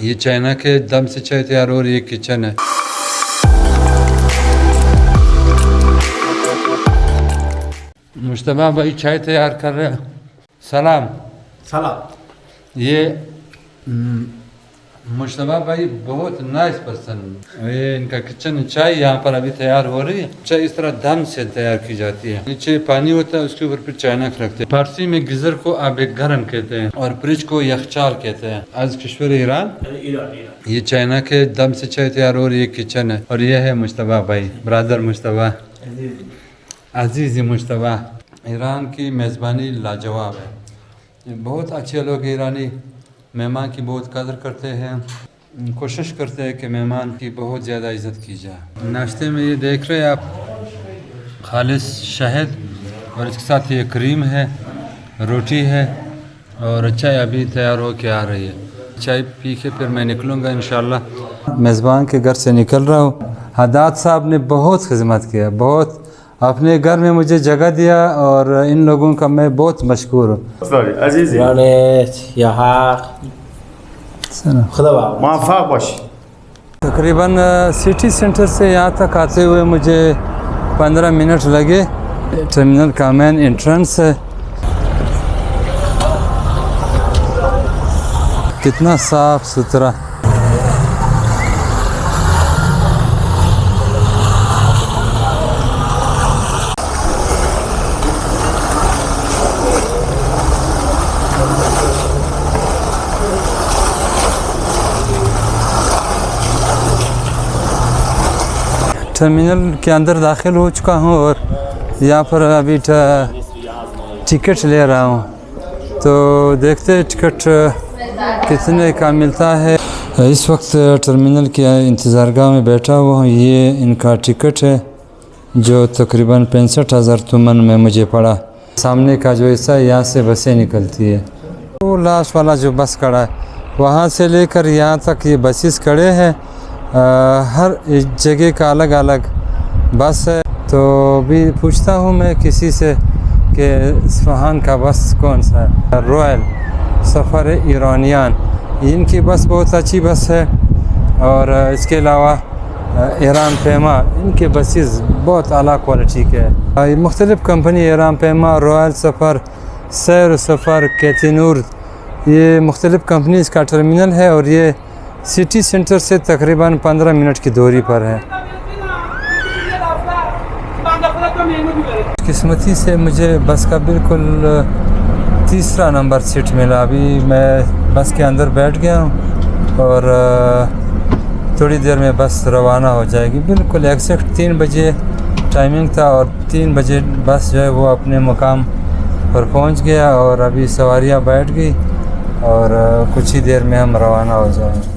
یہ چائنا کے دم سے چائے تیار ہو رہی ہے، کچن ہے۔ مشتبہ بھائی چائے تیار کر رہے ہیں۔ سلام سلام۔ یہ مشتبہ بھائی بہت نائس پرسن، یہ ان کا کچن چائے یہاں پر ابھی تیار ہو رہی ہے۔ چائے اس طرح دم سے تیار کی جاتی ہے، نیچے پانی ہوتا ہے، اس کے اوپر پھر چائنک رکھتے ہیں۔ فارسی میں گیزر کو آب گرم کہتے ہیں اور فریج کو یخچال کہتے ہیں۔ از کشور ایران یہ چائنا کے دم سے چائے تیار ہو رہی ہے، کچن ہے، اور یہ ہے مشتبہ بھائی، برادر مشتبہ، عزیز مشتبہ۔ ایران کی میزبانی لاجواب ہے، بہت اچھے لوگ ایرانی مہمان کی بہت قدر کرتے ہیں، کوشش کرتے ہیں کہ مہمان کی بہت زیادہ عزت کی جائے۔ ناشتے میں یہ دیکھ رہے ہیں آپ، خالص شہد اور اس کے ساتھ یہ کریم ہے، روٹی ہے، اور چائے ابھی تیار ہو کے آ رہی ہے۔ چائے پی کے پھر میں نکلوں گا انشاءاللہ۔ میزبان کے گھر سے نکل رہا ہوں۔ حداد صاحب نے بہت خدمت کیا، بہت اپنے گھر میں مجھے جگہ دیا، اور ان لوگوں کا میں بہت مشکور ہوں۔ عزیزی موفق باشی۔ تقریباً سٹی سینٹر سے یہاں تک آتے ہوئے مجھے 15 منٹ لگے۔ ٹرمینل کا مین انٹرنس ہے، کتنا صاف ستھرا۔ ٹرمینل کے اندر داخل ہو چکا ہوں، اور یہاں پر ابھی ٹکٹ لے رہا ہوں، تو دیکھتے ٹکٹ کتنے کا ملتا ہے۔ اس وقت ٹرمینل کے انتظار گاہ میں بیٹھا ہوا ہوں۔ یہ ان کا ٹکٹ ہے جو تقریباً 65,000 تومان میں مجھے پڑا۔ سامنے کا جو حصہ ہے یہاں سے بسیں نکلتی ہے، وہ لاسٹ والا جو بس کھڑا ہے وہاں سے لے کر یہاں تک یہ بسیز کھڑے ہیں۔ ہر جگہ کا الگ الگ بس ہے، تو بھی پوچھتا ہوں میں کسی سے کہ اصفہان کا بس کون سا ہے۔ رویل سفر ایرانیان، ان کی بس بہت اچھی بس ہے، اور اس کے علاوہ ایران پیما، ان کے بسیز بہت اعلیٰ کوالٹی کے ہیں۔ مختلف کمپنی، ایران پیما، رویل سفر، سیر و سفر، کیتینور، یہ مختلف کمپنیز کا ٹرمینل ہے، اور یہ سٹی سینٹر سے تقریباً 15 منٹ کی دوری پر ہے۔ قسمتی سے مجھے بس کا بالکل تیسرا نمبر سیٹ ملا۔ ابھی میں بس کے اندر بیٹھ گیا ہوں، اور تھوڑی دیر میں بس روانہ ہو جائے گی۔ بالکل ایگزیکٹ 3 بجے ٹائمنگ تھا، اور 3 بجے بس جو ہے وہ اپنے مقام پر پہنچ گیا، اور ابھی سواریاں بیٹھ گئی، اور کچھ ہی دیر میں ہم روانہ ہو جائیں گے۔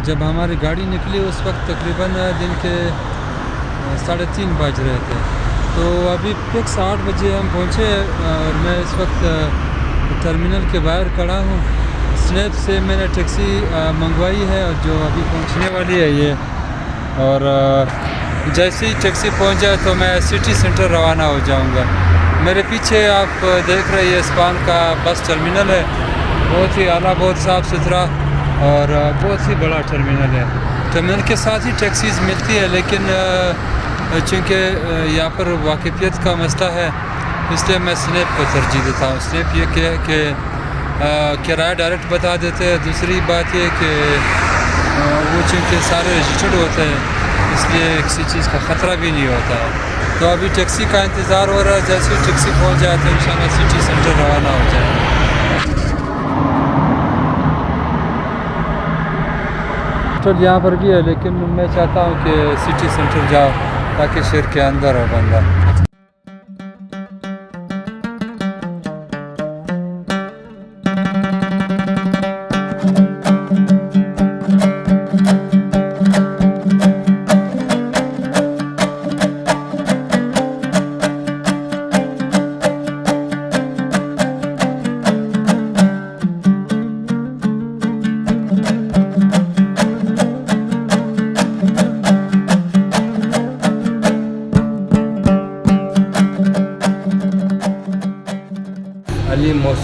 جب ہماری گاڑی نکلی اس وقت تقریباً دن کے 3:30 بج رہے تھے، تو ابھی فکس 8 بجے ہم پہنچے، اور میں اس وقت ٹرمینل کے باہر کھڑا ہوں۔ اسنیپ سے میں نے ٹیکسی منگوائی ہے، اور جو ابھی پہنچنے والی ہے یہ، اور جیسے ہی ٹیکسی پہنچ جائے تو میں سٹی سینٹر روانہ ہو جاؤں گا۔ میرے پیچھے آپ دیکھ رہے ہیں اصفہان کا بس ٹرمینل ہے، بہت ہی اعلیٰ، بہت صاف ستھرا، اور بہت ہی بڑا ٹرمینل ہے۔ ٹرمینل کے ساتھ ہی ٹیکسیز ملتی ہے، لیکن چونکہ یہاں پر واقفیت کا مسئلہ ہے، اس لیے میں اسنیپ کو ترجیح دیتا ہوں۔ اسنیپ یہ کہ کرایہ ڈائریکٹ بتا دیتے ہیں۔ دوسری بات یہ کہ وہ چونکہ سارے رجسٹرڈ ہوتے ہیں، اس لیے کسی چیز کا خطرہ بھی نہیں ہوتا ہے۔ تو ابھی ٹیکسی کا انتظار ہو رہا ہے، جیسے ہی ٹیکسی پہنچ جائے تو انشاءاللہ سٹی سینٹر روانہ ہو جائے گا۔ یہاں پر بھی ہے، لیکن میں چاہتا ہوں کہ سٹی سینٹر جاؤ تاکہ شہر کے اندر ہو بندہ۔